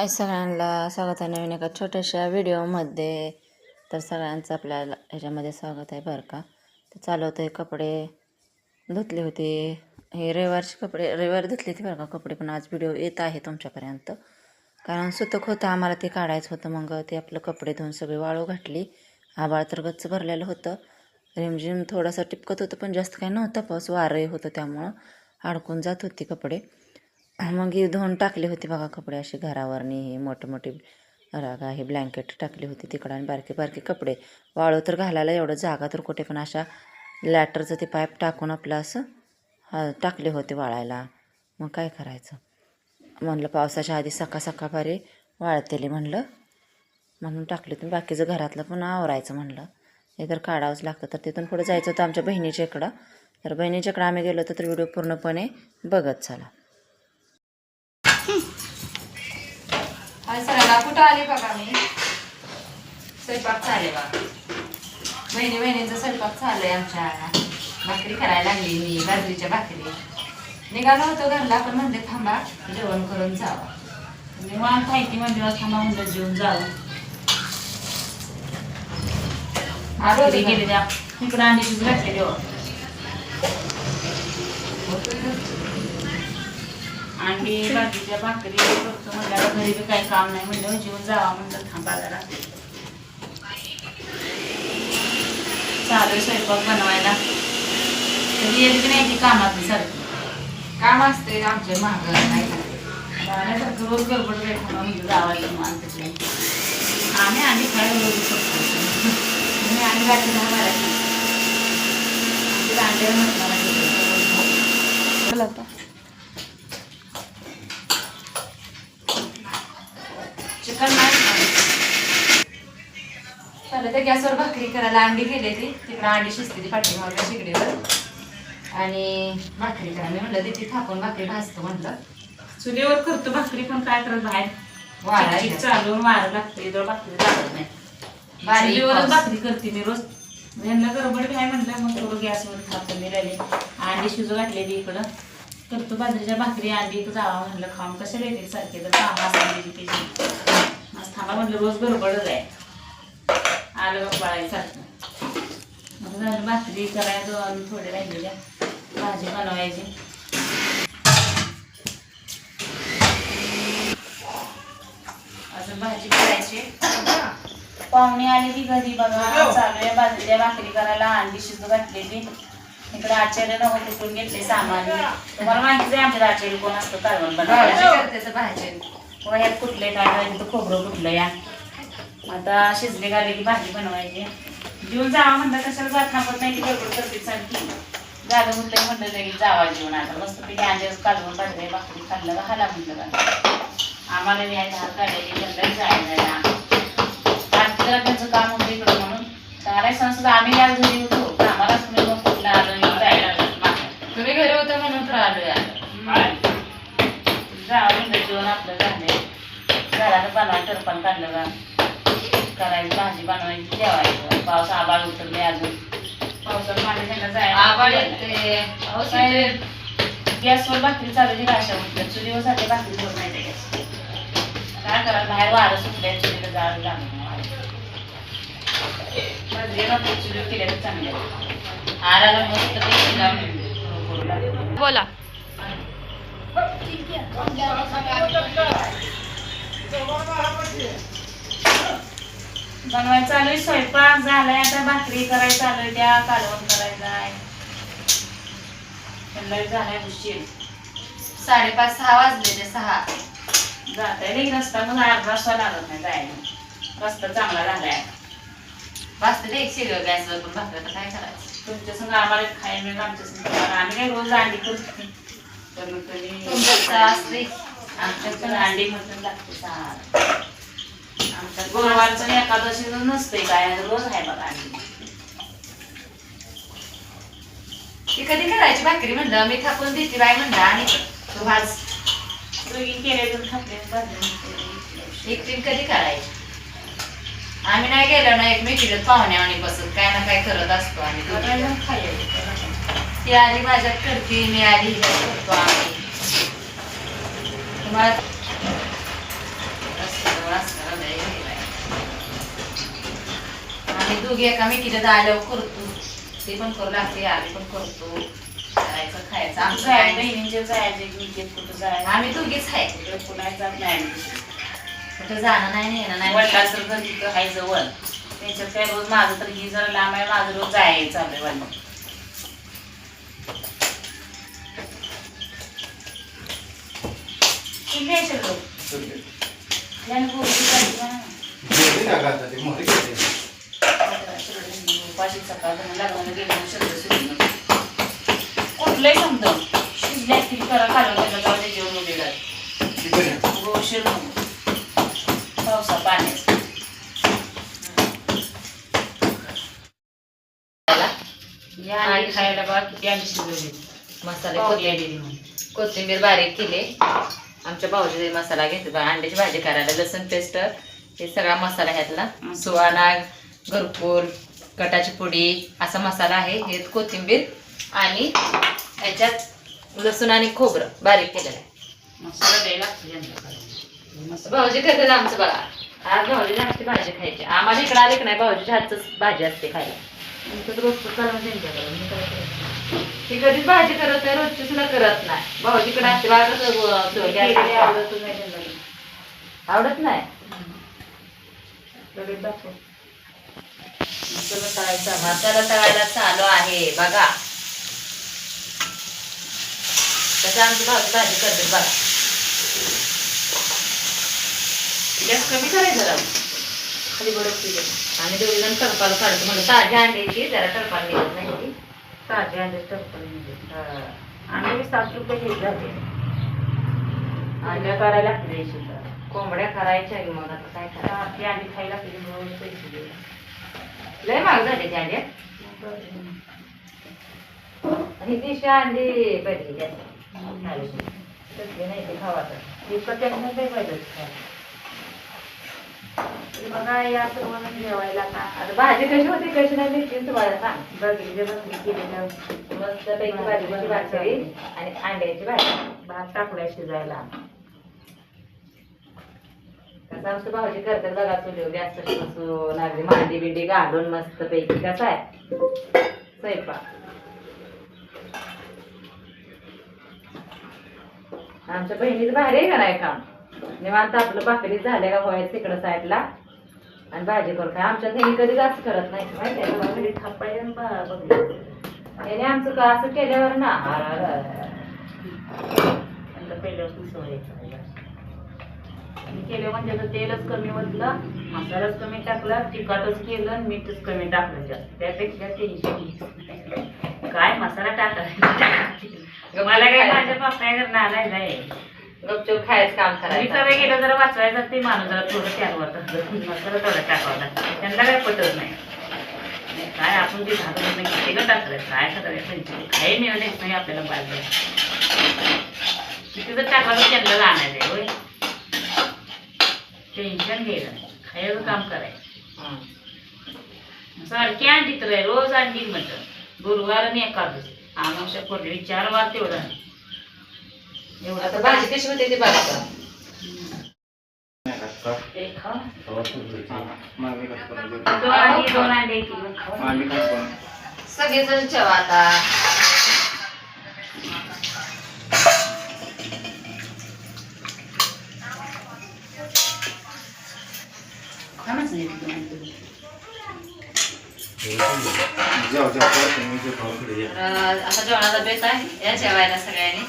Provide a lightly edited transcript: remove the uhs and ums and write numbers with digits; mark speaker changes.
Speaker 1: हाय सगळ्यांना, स्वागत आहे नवीन एका छोट्याशा व्हिडिओमध्ये. तर सगळ्यांचं आपल्याला ह्याच्यामध्ये स्वागत आहे बरं का. तर चालू होते कपडे धुतले होते, हे रविवारचे कपडे रविवारी धुतले होते बरं का कपडे. पण आज व्हिडिओ येत आहे तुमच्यापर्यंत कारण सुतक होतं आम्हाला, ते काढायचं होतं. मग ते आपलं कपडे धुवून सगळी वाळू घातली. आभाळ तर गच्च भरलेलं होतं, रिमझिम थोडासा टिपकत होतं पण जास्त काही नव्हतं. पाऊस वारंही होतं त्यामुळं अडकून जात होती कपडे. मग ही धुवून टाकली होती बघा कपडे अशी घरावरनी. हे मोठे मोठे रागा हे ब्लँकेट टाकली होती तिकडं, आणि बारके बारके कपडे वाळू तर घालायला एवढं जागा तर कुठे, पण अशा लॅटरचं ते पाईप टाकून आपलं असं टाकले होते वाळायला. मग काय करायचं म्हणलं, पावसाच्या आधी सकाळी वाळतेले म्हणलं, म्हणून टाकले. तर बाकीचं घरातलं पण आवरायचं म्हणलं, हे तर काढावंच लागतं. तर तिथून पुढे जायचं होतं आमच्या बहिणीच्या इकडं. तर बहिणीच्या इकडं आम्ही गेलो होतो, तर व्हिडिओ पूर्णपणे बघत चला.
Speaker 2: आज सगळ्याला कुठं आले बघा मी, स्वयंपाक चालले बघा. बहिणीचा स्वयंपाक चालू आमच्या. भाकरी करायला लागली मी, बाजरीच्या भाकरी. निघालो होतो घरला, पण म्हणते थांबा जेवण करून जावं. निवांत माहिती म्हणजे थांबा म्हणलं जेवून जावं. भाकरी गेले त्या इकडं अंडीचीच घातले जेवण. अंडी बाजरीच्या भाकरी करतो म्हणलं, घरी बी काही काम नाही म्हणलं जेवून जावा म्हणलं. थांबा जरा चालू स्वयंपाक बनवायला. कधी येत की नाही ती कामात सारखी काम असते आमच्या महाग नाही सारखं रोज गडबड भेटणं म्हणजे जावायचं मान तिकडे. आम्ही खायला रोज शकतो. आणि गाठी नाही मारायची अंडे म्हटलं चिकन नाही. चाललं त्या गॅसवर भाकरी करायला. अंडी गेले ती तिकडं, अंडी शिजते ती पाठीमागल्या शिगडीवर, आणि भाकरी करा. मी म्हणलं तिथे थापून भाकरी भाजतो म्हणलं. चुलीवर करतो भाकरी, पण काय करत बाहेर वाळा चालून वारं लागतं, इथं भाकरी लागत नाही. चुलीवरच भाकरी करते मी रोज. यांना गडबड काय म्हटलं, मग थोडं गॅसवर थापून राहिले. अंडी शिजू घातलेली इकडं करतो बाजरीच्या भाकरी. अंडी जावा म्हणलं खाऊन कशाला येते सारखे, तर काम असते त्याची. आज थांबा म्हटलं, रोज गडबडच आहे. आलं बघ बाळायसारखं. मग झालं भाकरी करायचं, आणि थोडे राहिलेल्या भाजी बनवायची. अजून भाजी करायची. पाहुणे आले की घरी बघा चालू आहे बाजरीच्या भाकरी करायला. अंडी शिजू घातलेली. इकडे आचार्य नव्हतं कुठून घेतले सामान. तुम्हाला माहितीच आहे आमच्या आचार्य कोण असतं कालवण बनवायला. भाजी ह्यात कुठले काय तिथं खोबरं कुठलं या. आता शिजले घाले की भाजी बनवायची. जेवून जावा म्हणलं, कशाला जात थांबत नाही ती गडबड करते सारखी. झालं म्हटलं म्हणलं लगेच जावा जेवण. आता मस्त पिढी अंड्याच कालवून बाजरी भाकरी खाल्लं का हाला म्हटलं का. आम्हाला मी धार काढायची त्यांना जायला जरा त्यांचं काम होतं इकडं म्हणून काय संस्था. आम्ही या घरी होतो आम्हाला तुम्ही मग कुठलं आलो जायला. तुम्ही घरी होतं म्हणून तर आलो या जावं म्हणलं. जेवण आपलं झालंय, घरानं बनवायचं टरपण काढलं का करायची, भाजी बनवायची, जेवायचं. पाऊस आबाळ उतरले अजून, पावसात पाणी त्यांना जायला. गॅसवर भाकरी चालू अशा म्हटलं, चुलीवर साठी भाकरी होत नाही. गॅस काय करा, बाहेर वारं सुटले, चुलीला जाळं लागलं. बाजरी भाकरी चुलीवर केल्या तर चांगल्या. आराला मस्त बोला. बनवायचं चालू आहे, स्वयंपाक झालाय. आता भाकरी करायला चालू आहे, त्या कालवण करायचं आहे. त्यांना झालाय उशीर. 5:30-6 वाजले. 6 जाता येईल. रस्ता मग अर्धा रस्ता लागत नाही जायला. रस्ता चांगला झालाय. वाजते एक शिरव गॅसवर पण भाकरी. तर काय करायचं तुमच्या संग आम्हाला खायला मिळेल. आमच्या संग आम्ही काही रोज अंडी करतो. आमच्यात पण अंडी मटण लागते सार. आमच्यात गुरुवारचं एकादशी नसते काय, रोज आहे बघा अंडी. ती कधी करायची भाकरी म्हणलं, मी थापून देते बाय म्हणलं. आणि तो भाज रोगीन केले तर थापले एकटीन कधी करायची. आम्ही नाही गेलो ना एकमेकीला पाहुण्या आणि बसत काय ना काय करत असतो. आणि ती आली माझ्यात करते, मी आली हिच्यात करतो. आम्ही तुम्हाला
Speaker 1: आम्ही दोघी एकामेकीला आल्यावर करतो, ते पण करू लागते, आम्ही पण करतो, करायचं खायचं आमचं काय नाही.
Speaker 2: बहिणींचे जायचे कुठं जायचं
Speaker 1: आम्ही दोघीच आहे,
Speaker 2: कुणाला जात नाही
Speaker 1: कुठं जाणं नाही येणं नाही.
Speaker 2: वडिलांचं घर तिथं आहे जवळ, त्यांच्यात काय रोज माझं तर ही जरा लांब आहे, माझं रोज जायचं चाललंय वाटलं. किती आहे शिल्लक? याने पोरगी पाहिजे ना. उपाशी सकाळ लग्नाला गेलं शब्द सुरू कुठलंही समजा शिजल्या किती करा खालून त्याला जाऊ दे जेवण उद्या गोशीर पावसा पाण्याचं या आणि खायला बघा किती आम्ही शिजवली
Speaker 1: मसाले कोथिंबीर बारीक केली. आमच्या भाऊजी मसाला घेतला, अंड्याची भाजी करायला लसूण पेस्ट हे सगळा मसाला ह्यातला सुवाना घरपूर कटाची पुडी असा मसाला आहे. हे कोथिंबीर आणि ह्याच्यात लसूण आणि खोबरं बारीक केलेलं आहे.
Speaker 2: मसाला द्यायला लागतो
Speaker 1: भाऊजी करतात आमचं बघा. आज भाऊजीची हातची भाजी खायची. आम्हाला इकडे आले की नाही भाऊजीच्या हातच भाजी असते खायला. ती कधीच भाजी करत नाही, रोजची सुद्धा करत नाही. भाऊजीकडे असते आवडत नाही. मसाला तळायला चालू आहे बघा. तसं आमची भाऊजी भाजी करते बघा.
Speaker 2: गॅस कमी करायचं राव
Speaker 1: खाली बरोबर केले आणि दोघी जण टरपाल काढतो म्हणजे ताजी अंड्याची जरा टरपाल निघत नाही. ताजी अंडे टरपाल निघत
Speaker 2: आणि 7 रुपये घेत झाले
Speaker 1: अंड्या करायला लागते सुद्धा. कोंबड्या करायच्या की मग आता काय करायचं.
Speaker 2: ती अंडी खायला किती म्हणून पैसे दे
Speaker 1: लय महाग झाले त्या अंड्या. ही दिवशी अंडी पडली जास्त नाही ते खावाचं
Speaker 2: विकत नाही काही पाहिजे बघा या सर्वांना जेवायला का
Speaker 1: आता भाजी कशी होती कशी नाही भेटली तुम्हाला सांग.
Speaker 2: बघितले बघितली केलेल्या
Speaker 1: मस्त पैकी भाजी भाकरी आणि अंड्याची भाजी
Speaker 2: भात टाकलाय शिजायला.
Speaker 1: कसं आमचं भाजी करतात बघा चुलीवर गॅस बसून अगदी मांडी बिंडी घालून मस्त पैकी. कसा आहे स्वयंपाक. आमच्या बहिणीचं भारी आहे का नाही काम. निवांत आपलं भाकरी झाल्या का व्हायचं तिकडं साईडला आणि भाजी करून काय. आमच्या घरी कधी जास्त करत नाही माहिती आहे.
Speaker 2: भाकरी थापायला बघितलं
Speaker 1: याने आमचं का असं केल्यावर ना
Speaker 2: पहिल्यापासून सवय केलं म्हणजे त्याचं तेलच कमी ओतलं, मसालाच कमी टाकला, तिखटच केलं, मीठच कमी टाकलं जास्त. त्यापेक्षा टेन्शन काय मसाला टाकायचा. मला काय माझ्या पप्पा करणार नाही
Speaker 1: गपचूप खायचं काम
Speaker 2: मी
Speaker 1: करायचं.
Speaker 2: सगळं गेलं जरा वाचवायचं ते माणूस जरा थोडं त्यावर मसाला थोडा टाकावा लागतो. त्यांना काय पटत नाही. काय आपण ते झालं नाही किती टाकलं काय करायचं काही मिळत नाही आपल्याला बाजू किती जर टाकावं त्यांना जाणार होय. टेन्शन घ्यायचं नाही, खायचं काम करायचं. सारखी अंडी तर आहे रोज अंडी मटण गुरुवार आणि एकादशी आमावश्या पडली 4 वार तेवढा एवढा.
Speaker 1: आता भाजी कशी होते ते बघा.
Speaker 2: दोन अंडे
Speaker 1: सगळेजण जेवा आता. आता जेवणाचा बेत आहे या जेवायला सगळ्यांनी.